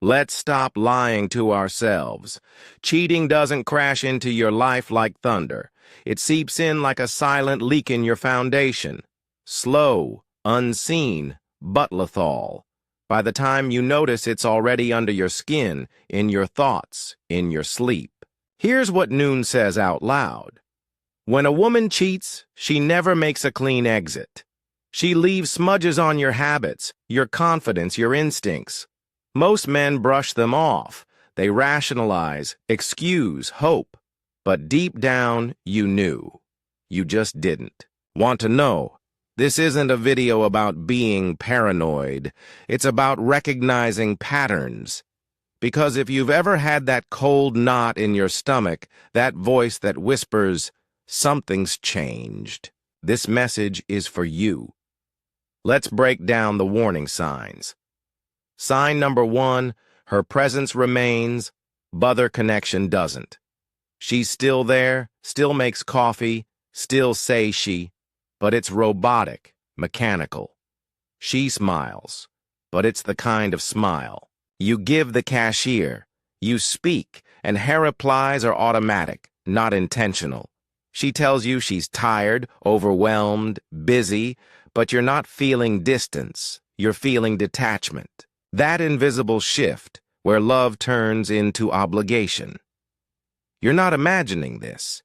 Let's stop lying to ourselves. Cheating doesn't crash into your life like thunder. It seeps in like a silent leak in your foundation. Slow, unseen, but lethal. By the time you notice, it's already under your skin, in your thoughts, in your sleep. Here's what Noon says out loud. When a woman cheats, she never makes a clean exit. She leaves smudges on your habits, your confidence, your instincts. Most men brush them off. They rationalize, excuse, hope. But deep down, you knew. You just didn't. Want to know? This isn't a video about being paranoid. It's about recognizing patterns. Because if you've ever had that cold knot in your stomach, that voice that whispers, "Something's changed," this message is for you. Let's break down the warning signs. Sign number 1, her presence remains, but connection doesn't. She's still there, still makes coffee, still says she, but it's robotic, mechanical. She smiles, but it's the kind of smile. You give the cashier, you speak, and her replies are automatic, not intentional. She tells you she's tired, overwhelmed, busy, but you're not feeling distance, you're feeling detachment. That invisible shift where love turns into obligation. You're not imagining this.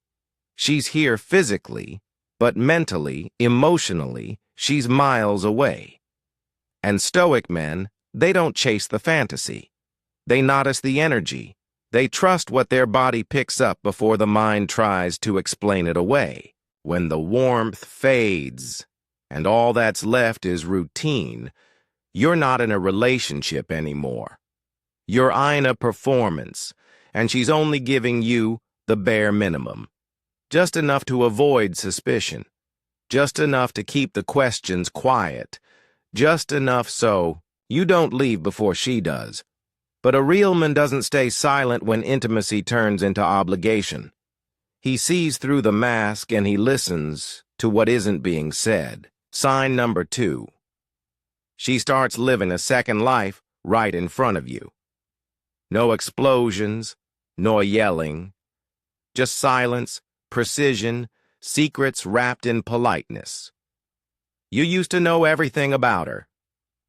She's here physically, but mentally, emotionally, she's miles away. And stoic men, they don't chase the fantasy. They notice the energy. They trust what their body picks up before the mind tries to explain it away. When the warmth fades and all that's left is routine, you're not in a relationship anymore. You're in a performance, and she's only giving you the bare minimum. Just enough to avoid suspicion. Just enough to keep the questions quiet. Just enough so you don't leave before she does. But a real man doesn't stay silent when intimacy turns into obligation. He sees through the mask and he listens to what isn't being said. Sign number 2. She starts living a second life right in front of you. No explosions, nor yelling. Just silence, precision, secrets wrapped in politeness. You used to know everything about her,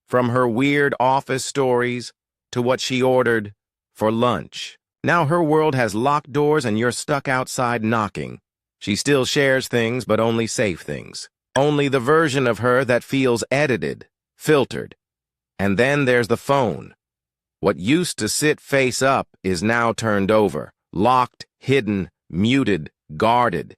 from her weird office stories to what she ordered for lunch. Now her world has locked doors and you're stuck outside knocking. She still shares things, but only safe things. Only the version of her that feels edited, filtered. And then there's the phone. What used to sit face up is now turned over, locked, hidden, muted, guarded.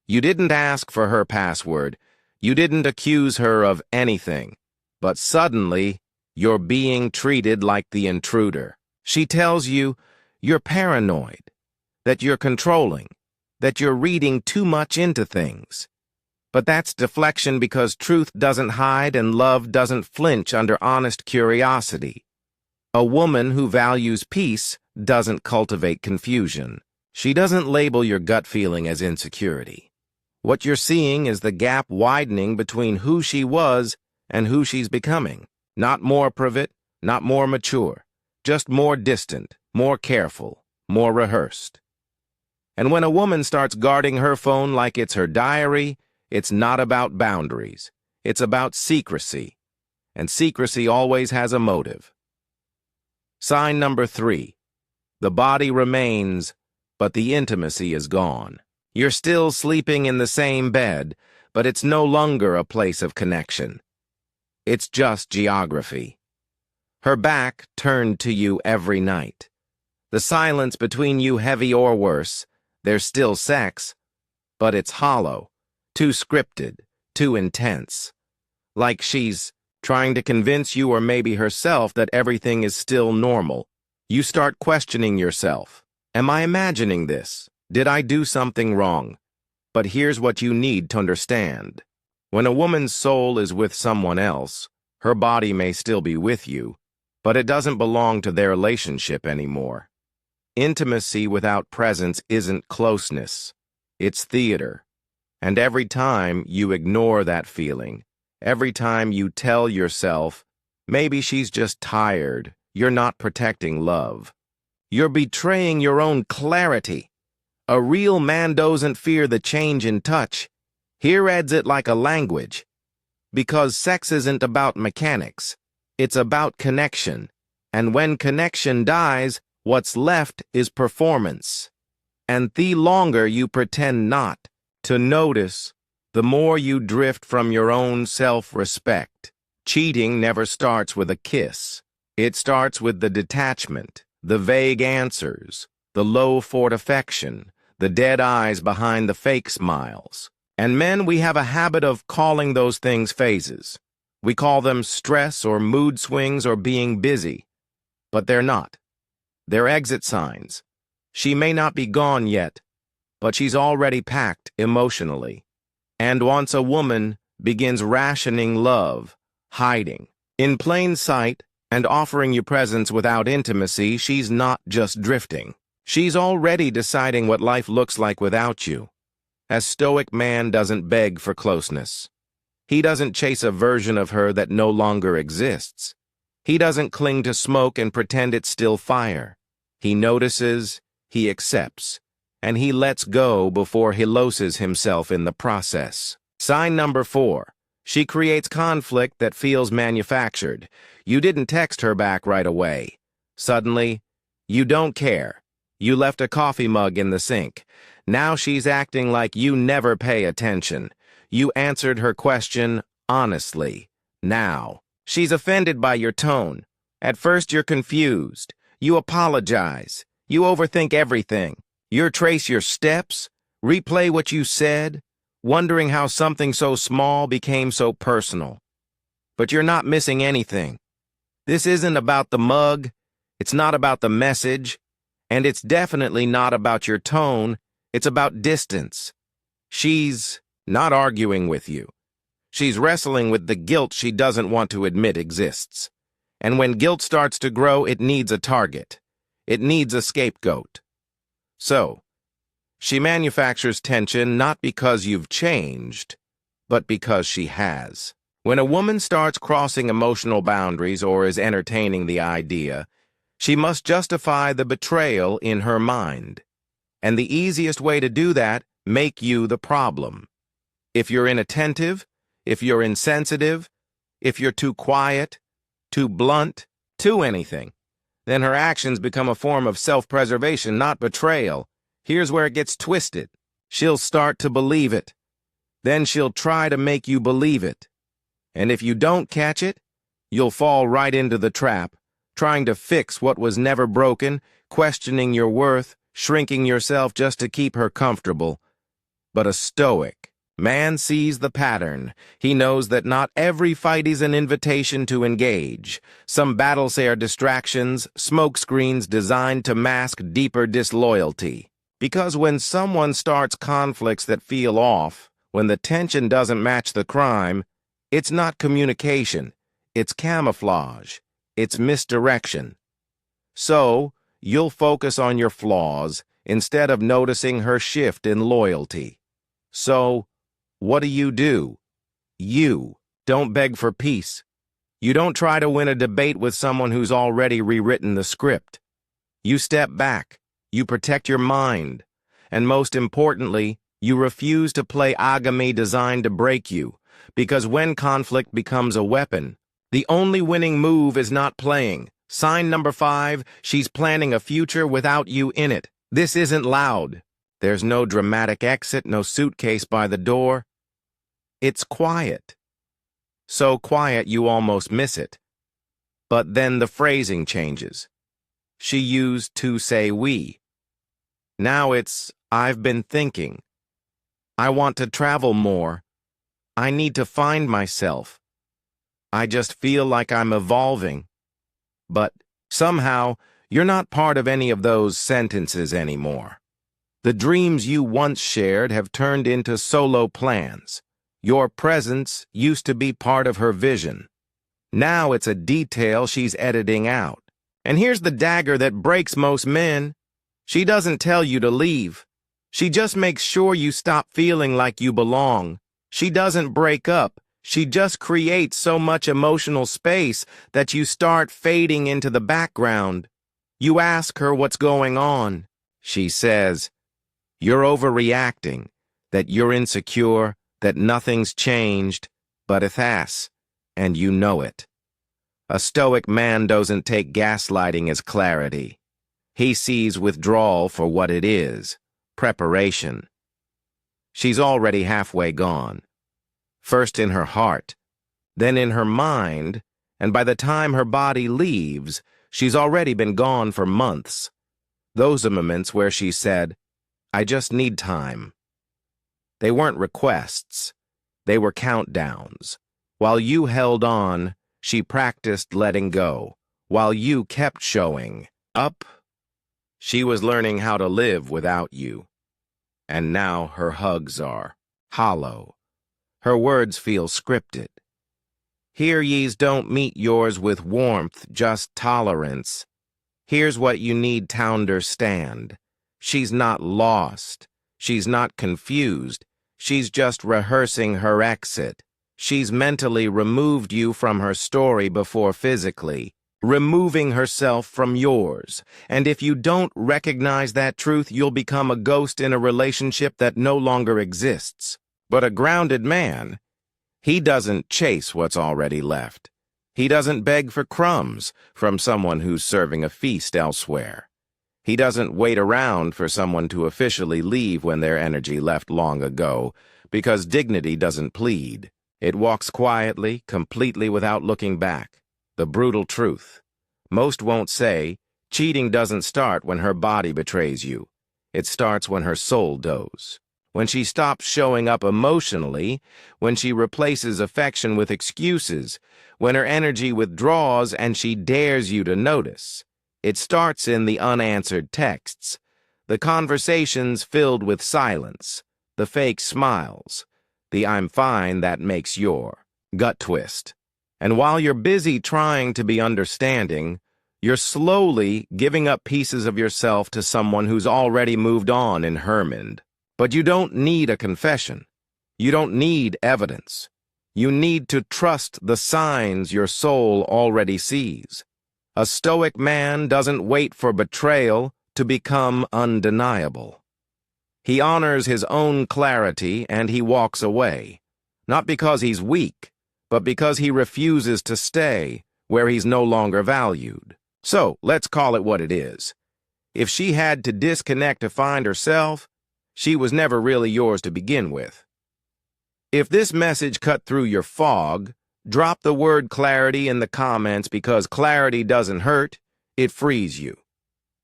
You didn't ask for her password. You didn't accuse her of anything. But suddenly, you're being treated like the intruder. She tells you you're paranoid, that you're controlling, that you're reading too much into things. But that's deflection because truth doesn't hide and love doesn't flinch under honest curiosity. A woman who values peace doesn't cultivate confusion. She doesn't label your gut feeling as insecurity. What you're seeing is the gap widening between who she was and who she's becoming. Not more private, not more mature, just more distant, more careful, more rehearsed. And when a woman starts guarding her phone like it's her diary, it's not about boundaries. It's about secrecy. And secrecy always has a motive. Sign number 3. The body remains, but the intimacy is gone. You're still sleeping in the same bed, but it's no longer a place of connection. It's just geography. Her back turned to you every night. The silence between you heavy or worse. There's still sex, but it's hollow, too scripted, too intense. Like she's trying to convince you or maybe herself that everything is still normal. You start questioning yourself. Am I imagining this? Did I do something wrong? But here's what you need to understand. When a woman's soul is with someone else, her body may still be with you, but it doesn't belong to their relationship anymore. Intimacy without presence isn't closeness. It's theater. And every time you ignore that feeling, every time you tell yourself, maybe she's just tired, you're not protecting love. You're betraying your own clarity. A real man doesn't fear the change in touch. He reads it like a language. Because sex isn't about mechanics. It's about connection. And when connection dies, what's left is performance. And the longer you pretend not to notice, the more you drift from your own self-respect. Cheating never starts with a kiss. It starts with the detachment, the vague answers, the low-fort affection, the dead eyes behind the fake smiles. And men, we have a habit of calling those things phases. We call them stress or mood swings or being busy. But they're not. They're exit signs. She may not be gone yet, but she's already packed emotionally. And once a woman begins rationing love, hiding, in plain sight, and offering you presents without intimacy, she's not just drifting. She's already deciding what life looks like without you. A stoic man doesn't beg for closeness. He doesn't chase a version of her that no longer exists. He doesn't cling to smoke and pretend it's still fire. He notices, he accepts, and he lets go before he loses himself in the process. Sign number 4. She creates conflict that feels manufactured. You didn't text her back right away. Suddenly, you don't care. You left a coffee mug in the sink. Now she's acting like you never pay attention. You answered her question honestly. Now, she's offended by your tone. At first you're confused. You apologize. You overthink everything. You trace your steps, replay what you said, wondering how something so small became so personal. But you're not missing anything. This isn't about the mug, it's not about the message, and it's definitely not about your tone, it's about distance. She's not arguing with you. She's wrestling with the guilt she doesn't want to admit exists. And when guilt starts to grow, it needs a target. It needs a scapegoat. So, she manufactures tension not because you've changed, but because she has. When a woman starts crossing emotional boundaries or is entertaining the idea, she must justify the betrayal in her mind. And the easiest way to do that, make you the problem. If you're inattentive, if you're insensitive, if you're too quiet, too blunt, too anything, then her actions become a form of self-preservation, not betrayal. Here's where it gets twisted. She'll start to believe it. Then she'll try to make you believe it. And if you don't catch it, you'll fall right into the trap, trying to fix what was never broken, questioning your worth, shrinking yourself just to keep her comfortable. But a stoic man sees the pattern. He knows that not every fight is an invitation to engage. Some battles are distractions, smokescreens designed to mask deeper disloyalty. Because when someone starts conflicts that feel off, when the tension doesn't match the crime, it's not communication, it's camouflage, it's misdirection. So, you'll focus on your flaws instead of noticing her shift in loyalty. So, what do? You don't beg for peace. You don't try to win a debate with someone who's already rewritten the script. You step back, you protect your mind, and most importantly, you refuse to play agami designed to break you, because when conflict becomes a weapon, the only winning move is not playing. Sign number 5, she's planning a future without you in it. This isn't loud. There's no dramatic exit, no suitcase by the door. It's quiet. So quiet you almost miss it. But then the phrasing changes. She used to say we. Now it's, I've been thinking. I want to travel more. I need to find myself. I just feel like I'm evolving. But somehow, you're not part of any of those sentences anymore. The dreams you once shared have turned into solo plans. Your presence used to be part of her vision. Now it's a detail she's editing out. And here's the dagger that breaks most men. She doesn't tell you to leave. She just makes sure you stop feeling like you belong. She doesn't break up. She just creates so much emotional space that you start fading into the background. You ask her what's going on. She says, "You're overreacting, that you're insecure, that nothing's changed, but it has, and you know it." A stoic man doesn't take gaslighting as clarity. He sees withdrawal for what it is, preparation. She's already halfway gone. First in her heart, then in her mind, and by the time her body leaves, she's already been gone for months. Those are moments where she said, "I just need time." They weren't requests. They were countdowns. While you held on, she practiced letting go. While you kept showing up, she was learning how to live without you. And now her hugs are hollow. Her words feel scripted. Here ye's don't meet yours with warmth, just tolerance. Here's what you need to understand. She's not lost. She's not confused. She's just rehearsing her exit. She's mentally removed you from her story before physically, removing herself from yours. And if you don't recognize that truth, you'll become a ghost in a relationship that no longer exists. But a grounded man, he doesn't chase what's already left. He doesn't beg for crumbs from someone who's serving a feast elsewhere. He doesn't wait around for someone to officially leave when their energy left long ago, because dignity doesn't plead. It walks quietly, completely without looking back. The brutal truth. Most won't say, cheating doesn't start when her body betrays you. It starts when her soul does. When she stops showing up emotionally, when she replaces affection with excuses, when her energy withdraws and she dares you to notice. It starts in the unanswered texts, the conversations filled with silence, the fake smiles, the "I'm fine" that makes your gut twist. And while you're busy trying to be understanding, you're slowly giving up pieces of yourself to someone who's already moved on in Hermond. But you don't need a confession. You don't need evidence. You need to trust the signs your soul already sees. A stoic man doesn't wait for betrayal to become undeniable. He honors his own clarity and he walks away, not because he's weak, but because he refuses to stay where he's no longer valued. So, let's call it what it is. If she had to disconnect to find herself, she was never really yours to begin with. If this message cut through your fog, drop the word clarity in the comments, because clarity doesn't hurt, it frees you.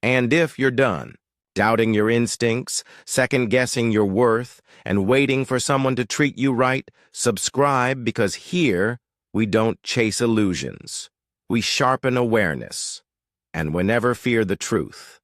And if you're done doubting your instincts, second-guessing your worth, and waiting for someone to treat you right, subscribe, because here we don't chase illusions. We sharpen awareness, and we never fear the truth.